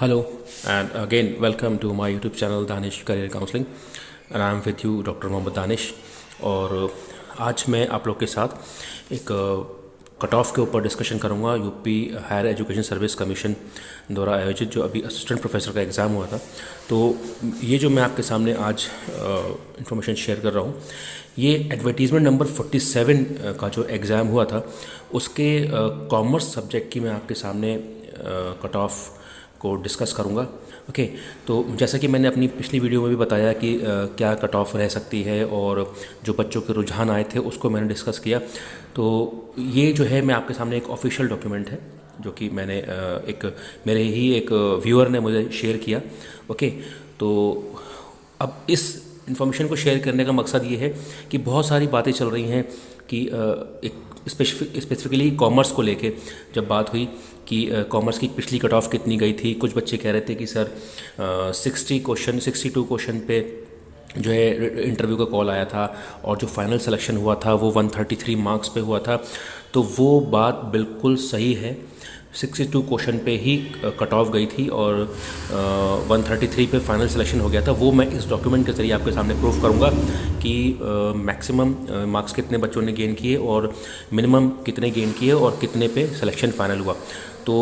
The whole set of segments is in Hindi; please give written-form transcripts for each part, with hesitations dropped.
Hello, and again, welcome to my YouTube channel Danish Career Counseling, and I am with you doctor Mohammad Danish. और आज मैं आप लोग के साथ एक कट ऑफ के ऊपर डिस्कशन करूंगा। UP higher education service commission द्वारा आयोजित जो अभी असिस्टेंट प्रोफेसर का एग्ज़ाम हुआ था, तो ये जो मैं आपके सामने आज इंफॉर्मेशन शेयर कर रहा हूँ, ये एडवर्टीज़मेंट नंबर 47 का जो एग्ज़ाम हुआ था उसके कॉमर्स सब्जेक्ट की मैं आपके सामने कट ऑफ को डिस्कस करूंगा। ओके, तो जैसा कि मैंने अपनी पिछली वीडियो में भी बताया कि क्या कट ऑफ रह सकती है और जो बच्चों के रुझान आए थे उसको मैंने डिस्कस किया। तो ये जो है मैं आपके सामने एक ऑफिशियल डॉक्यूमेंट है जो कि मैंने मेरे ही एक व्यूअर ने मुझे शेयर किया। ओके, तो अब इस इन्फॉर्मेशन को शेयर करने का मकसद ये है कि बहुत सारी बातें चल रही हैं कि एक स्पेसिफिकली कॉमर्स को लेके जब बात हुई कि कॉमर्स की पिछली कट ऑफ कितनी गई थी। कुछ बच्चे कह रहे थे कि सर 62 क्वेश्चन पे जो है इंटरव्यू का कॉल आया था और जो फाइनल सिलेक्शन हुआ था वो 133 मार्क्स पे हुआ था। तो वो बात बिल्कुल सही है, 62 क्वेश्चन पे ही कट ऑफ गई थी और 133 पे फाइनल सिलेक्शन हो गया था। वो मैं इस डॉक्यूमेंट के ज़रिए आपके सामने प्रूफ करूंगा कि मैक्सिमम मार्क्स कितने बच्चों ने गेन किए और मिनिमम कितने गेन किए और कितने पे सिलेक्शन फाइनल हुआ। तो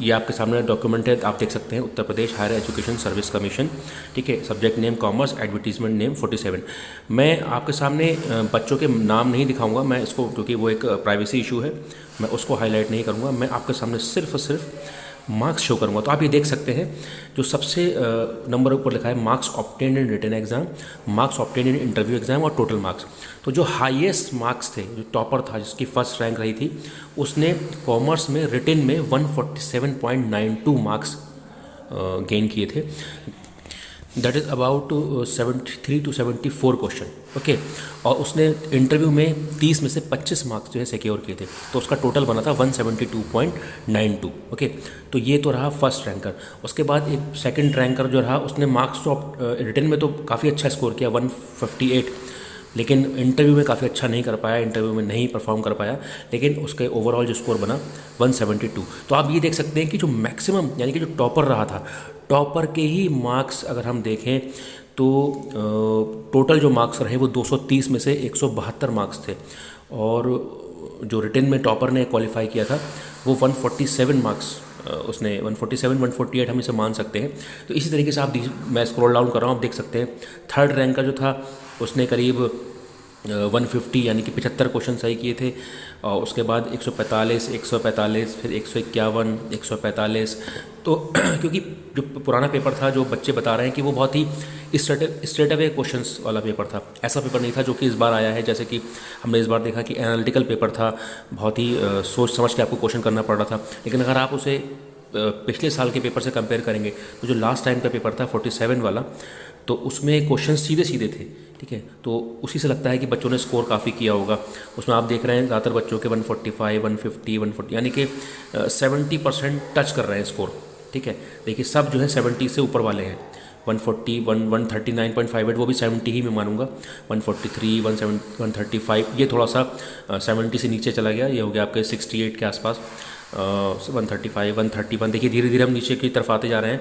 ये आपके सामने डॉक्यूमेंट है, आप देख सकते हैं, Uttar Pradesh higher education service commission, ठीक है, subject name commerce, advertisement name 47। मैं आपके सामने बच्चों के नाम नहीं दिखाऊंगा, मैं इसको, क्योंकि वो एक प्राइवेसी इशू है, मैं उसको हाईलाइट नहीं करूंगा। मैं आपके सामने सिर्फ और सिर्फ मार्क्स शो करूंगा। तो आप ये देख सकते हैं जो सबसे नंबर ऊपर लिखा है marks obtained in written exam, marks obtained in interview exam और टोटल मार्क्स। तो जो हाईएस्ट मार्क्स थे, जो टॉपर था, जिसकी फर्स्ट रैंक रही थी, उसने कॉमर्स में रिटन में 147.92 मार्क्स गेन किए थे। That is about 73 to 74 question. Okay, और उसने इंटरव्यू में 30 में से 25 मार्क्स जो है सिक्योर किए थे, तो उसका टोटल बना था 172.92। ओके, तो ये तो रहा फर्स्ट रैंकर। उसके बाद एक सेकंड रैंकर जो रहा, उसने मार्क्स तो रिटन में तो काफ़ी अच्छा स्कोर किया 158, लेकिन इंटरव्यू में काफ़ी अच्छा नहीं कर पाया, इंटरव्यू में नहीं परफॉर्म कर पाया, लेकिन उसके ओवरऑल जो स्कोर बना 172। तो आप ये देख सकते हैं कि जो मैक्सिमम यानी कि जो टॉपर रहा था, टॉपर के ही मार्क्स अगर हम देखें तो टोटल जो मार्क्स रहे वो 230 में से 172 मार्क्स थे, और जो रिटन में टॉपर ने क्वालिफाई किया था वो 147 मार्क्स, उसने 147 148 हम इसे मान सकते हैं। तो इसी तरीके से आप मैं स्क्रॉल डाउन कर रहा हूँ, आप देख सकते हैं थर्ड रैंक का जो था उसने करीब 150 यानी कि 75 क्वेश्चन सही किए थे, और उसके बाद 145 फिर 151 145। तो क्योंकि जो पुराना पेपर था, जो बच्चे बता रहे हैं कि वो बहुत ही स्ट्रेट अवे क्वेश्चंस वाला पेपर था, ऐसा पेपर नहीं था जो कि इस बार आया है। जैसे कि हमने इस बार देखा कि एनालिटिकल पेपर था, बहुत ही सोच समझ के आपको क्वेश्चन करना पड़ रहा था। लेकिन अगर आप उसे पिछले साल के पेपर से कंपेयर करेंगे तो जो लास्ट टाइम का पेपर था 47 वाला, तो उसमें क्वेश्चन सीधे सीधे थे, ठीक है। तो उसी से लगता है कि बच्चों ने स्कोर काफ़ी किया होगा। उसमें आप देख रहे हैं ज़्यादातर बच्चों के 145 150 140 यानी कि 70% टच कर रहे हैं स्कोर, ठीक है। देखिए सब जो है 70 से ऊपर वाले हैं। 140 139.58 वो भी 70 ही मैं मानूंगा। 143 135 ये थोड़ा सा 70 से नीचे चला गया, ये हो गया आपके 68 के आसपास। 135 131 देखिए धीरे धीरे हम नीचे की तरफ आते जा रहे हैं।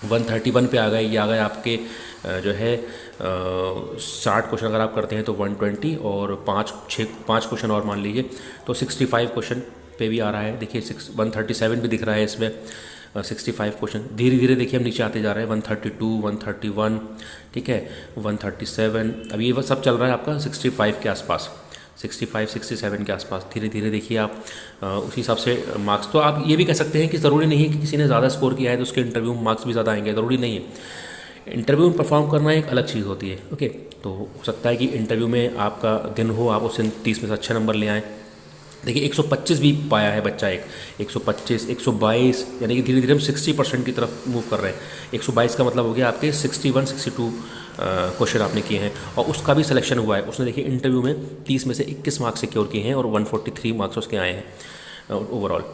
131 पे आ गए, ये आ गए आपके जो है 60 क्वेश्चन अगर आप करते हैं तो 120, और 5 क्वेश्चन और मान लीजिए तो 65 क्वेश्चन पे भी आ रहा है। देखिए 137 भी दिख रहा है इसमें, 65 क्वेश्चन। धीरे धीरे देखिए हम नीचे आते जा रहे हैं, 132 131, ठीक है, 137। अभी ये सब चल रहा है आपका 65 के आसपास, 65 67 के आसपास। धीरे धीरे देखिए आप उसी हिसाब से मार्क्स। तो आप ये भी कह सकते हैं कि ज़रूरी नहीं है कि किसी ने ज़्यादा स्कोर किया है तो उसके इंटरव्यू में मार्क्स भी ज़्यादा आएंगे, ज़रूरी नहीं है। इंटरव्यू में परफॉर्म करना एक अलग चीज़ होती है। ओके, तो हो सकता है कि इंटरव्यू में आपका दिन हो, आप उससे 30 में से अच्छे नंबर ले आएँ। देखिए 125 भी पाया है बच्चा, 125 122, यानी कि धीरे धीरे हम 60% की तरफ मूव कर रहे हैं। 122 का मतलब हो गया आपके 61 62 क्वेश्चन आपने किए हैं, और उसका भी सिलेक्शन हुआ है। उसने देखिए इंटरव्यू में 30 में से 21 मार्क्स सिक्योर किए हैं और 143 मार्क्स उसके आए हैं ओवरऑल।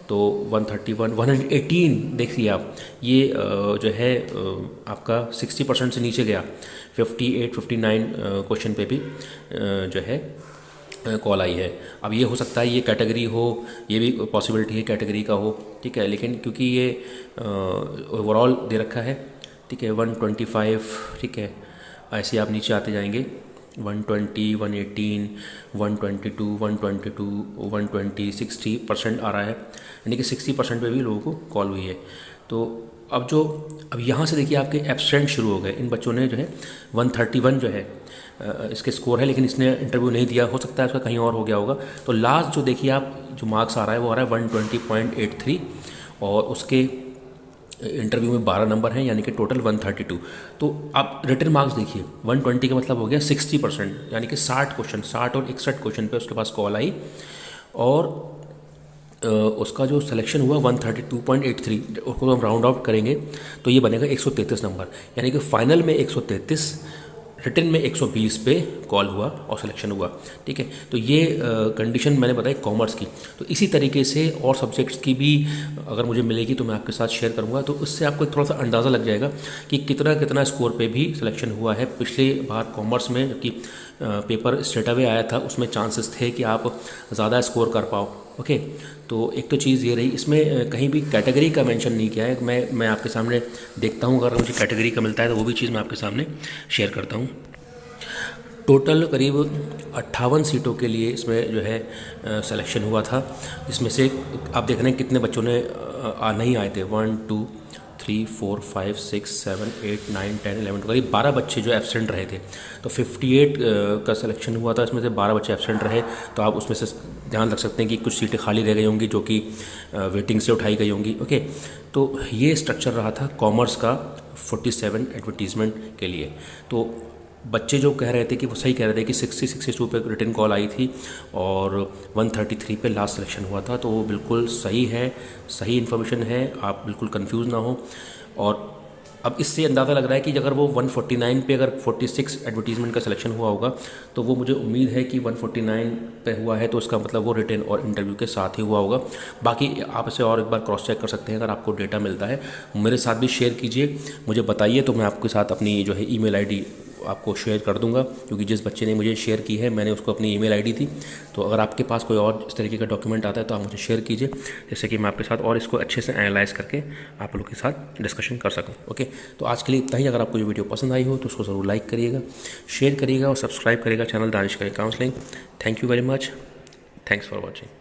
तो 131 118 देखिए आप, ये जो है आपका 60% से नीचे गया। 58 59 क्वेश्चन पे भी जो है कॉल आई है। अब ये हो सकता है ये कैटेगरी हो, ये भी पॉसिबिलिटी है कैटेगरी का हो, ठीक है। लेकिन क्योंकि ये ओवरऑल दे रखा है, ठीक है, 125, ठीक है, ऐसे आप नीचे आते जाएंगे 120, 118, 122, 122, 120, 60% आ रहा है, यानी कि 60% पे भी लोगों को कॉल हुई है। तो अब यहाँ से देखिए आपके एब्सेंट शुरू हो गए। इन बच्चों ने जो है 131 जो है इसके स्कोर है, लेकिन इसने इंटरव्यू नहीं दिया, हो सकता है उसका कहीं और हो गया होगा। तो लास्ट जो देखिए आप जो मार्क्स आ रहा है वो आ रहा है 120.83, और उसके इंटरव्यू में 12 नंबर हैं, यानी कि टोटल 132। तो आप रिटन मार्क्स देखिए, 120 का मतलब हो गया 60%, यानी कि 60 क्वेश्चन, 60 और 61 क्वेश्चन पे उसके पास कॉल आई, और उसका जो सिलेक्शन हुआ 132.83, उसको हम राउंड आउट करेंगे तो ये बनेगा 133 नंबर, यानी कि फाइनल में 133, रिटन में 120 पे कॉल हुआ और सिलेक्शन हुआ, ठीक है। तो ये कंडीशन मैंने बताई कॉमर्स की। तो इसी तरीके से और सब्जेक्ट्स की भी अगर मुझे मिलेगी तो मैं आपके साथ शेयर करूंगा, तो उससे आपको थोड़ा सा अंदाज़ा लग जाएगा कि कितना कितना स्कोर पे भी सिलेक्शन हुआ है। पिछले बार कॉमर्स में जबकि पेपर स्ट्रेट अवे आया था, उसमें चांसेस थे कि आप ज़्यादा स्कोर कर पाओ, ओके। तो एक तो चीज़ ये रही, इसमें कहीं भी कैटेगरी का मेंशन नहीं किया है। मैं आपके सामने देखता हूँ, अगर मुझे कैटेगरी का मिलता है तो वो भी चीज़ मैं आपके सामने शेयर करता हूँ। टोटल करीब 58 सीटों के लिए इसमें जो है सिलेक्शन हुआ था। इसमें से आप देख रहे हैं कितने बच्चों ने नहीं आए थे, 1 2 3 4 5 6 7 8 9 10 11, करीब 12 बच्चे जो एब्सेंट रहे थे। तो 58 का सिलेक्शन हुआ था, इसमें से 12 बच्चे एब्सेंट रहे। तो आप उसमें से ध्यान रख सकते हैं कि कुछ सीटें खाली रह गई होंगी जो कि वेटिंग से उठाई गई होंगी, ओके। तो ये स्ट्रक्चर रहा था कॉमर्स का 47 एडवर्टीज़मेंट के लिए। तो बच्चे जो कह रहे थे कि वो सही कह रहे थे कि 62 पे रिटन कॉल आई थी और 133 पे लास्ट सिलेक्शन हुआ था, तो वो बिल्कुल सही है, सही इन्फॉर्मेशन है, आप बिल्कुल कंफ्यूज ना हो। और अब इससे अंदाज़ा लग रहा है कि अगर वो 149 पे अगर 46 एडवर्टीज़मेंट का सिलेक्शन हुआ होगा, तो वो मुझे उम्मीद है कि 149 पे हुआ है, तो उसका मतलब वो रिटन और इंटरव्यू के साथ ही हुआ होगा। बाकी आप इसे और एक बार क्रॉस चेक कर सकते हैं, अगर आपको डेटा मिलता है मेरे साथ भी शेयर कीजिए, मुझे बताइए, तो मैं आपके साथ अपनी जो है ईमेल आईडी आपको शेयर कर दूंगा, क्योंकि जिस बच्चे ने मुझे शेयर की है मैंने उसको अपनी ईमेल आईडी दी। तो अगर आपके पास कोई और इस तरीके का डॉक्यूमेंट आता है तो आप मुझे शेयर कीजिए, जैसे कि मैं आपके साथ और इसको अच्छे से एनालाइज करके आप लोग के साथ डिस्कशन कर सकूं, ओके। तो आज के लिए इतना ही। अगर आपको ये वीडियो पसंद आई हो तो उसको ज़रूर लाइक करिएगा, शेयर करिएगा और सब्सक्राइब करिएगा channel Danish counselling. Thank you very much, thanks for watching.